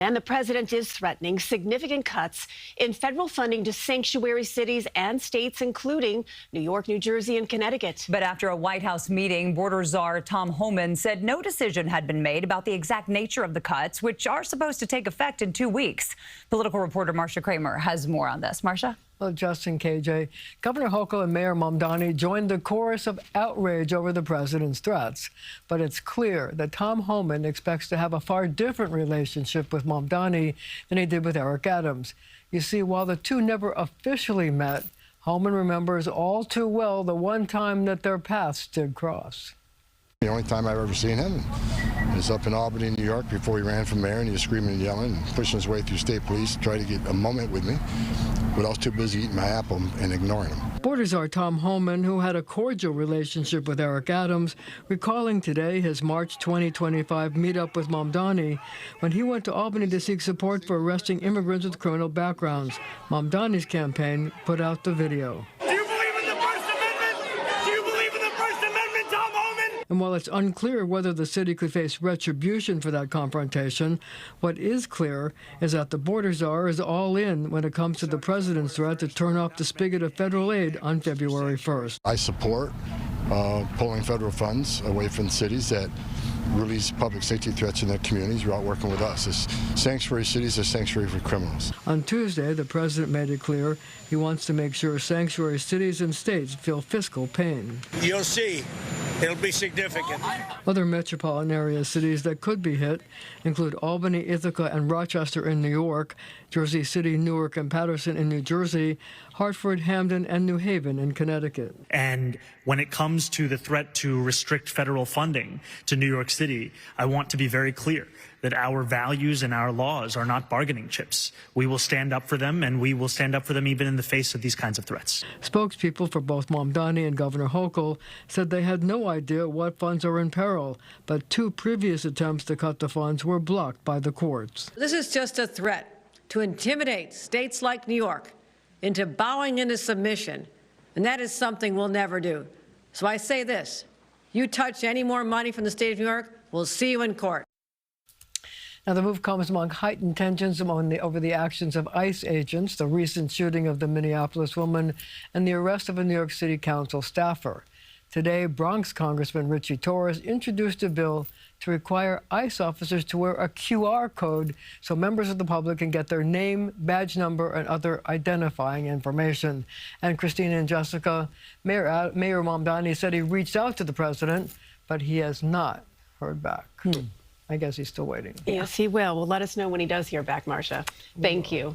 And the president is threatening significant cuts in federal funding to sanctuary cities and states, including New York, New Jersey, and Connecticut. But after a White House meeting, border czar Tom Homan said no decision had been made about the exact nature of the cuts, which are supposed to take effect in 2 weeks. Political reporter Marcia Kramer has more on this. Marcia? Well, Justin, KJ, Governor Hochul and Mayor Mamdani joined the chorus of outrage over the president's threats. But it's clear that Tom Homan expects to have a far different relationship with Mamdani than he did with Eric Adams. You see, while the two never officially met, Homan remembers all too well the one time that their paths did cross. The only time I've ever seen him is up in Albany, New York, before he ran for mayor, and he was screaming and yelling and pushing his way through state police to try to get a moment with me. But I was too busy eating my apple and ignoring him. Border czar Tom Homan, who had a cordial relationship with Eric Adams, recalling today his March 2025 meetup with Mamdani when he went to Albany to seek support for arresting immigrants with criminal backgrounds. Mamdani's campaign put out the video. And while it's unclear whether the city could face retribution for that confrontation, what is clear is that the border czar is all in when it comes to the president's threat to turn off the spigot of federal aid on February 1st. I support pulling federal funds away from cities that release public safety threats in their communities without working with us. This sanctuary cities are sanctuary for criminals. On Tuesday, the president made it clear he wants to make sure sanctuary cities and states feel fiscal pain. You'll see. It'll be significant. Other metropolitan area cities that could be hit include Albany, Ithaca, and Rochester in New York, Jersey City, Newark, and Paterson in New Jersey, Hartford, Hamden, and New Haven in Connecticut. And when it comes to the threat to restrict federal funding to New York City, I want to be very clear that our values and our laws are not bargaining chips. We will stand up for them, and we will stand up for them even in the face of these kinds of threats. Spokespeople for both Mamdani and Governor Hochul said they had no idea what funds are in peril, but 2 previous attempts to cut the funds were blocked by the courts. This is just a threat to intimidate states like New York into bowing into submission, and that is something we'll never do. So I say this, you touch any more money from the state of New York, we'll see you in court. Now, the move comes among heightened tensions over the actions of ICE agents, the recent shooting of the Minneapolis woman, and the arrest of a New York City Council staffer. Today, Bronx Congressman Richie Torres introduced a bill to require ICE officers to wear a QR code so members of the public can get their name, badge number, and other identifying information. And Christina and Jessica, Mayor Mamdani said he reached out to the president, but he has not heard back. I guess he's still waiting. Yes, he will. Well, let us know when he does hear back, Marcia. Thank you.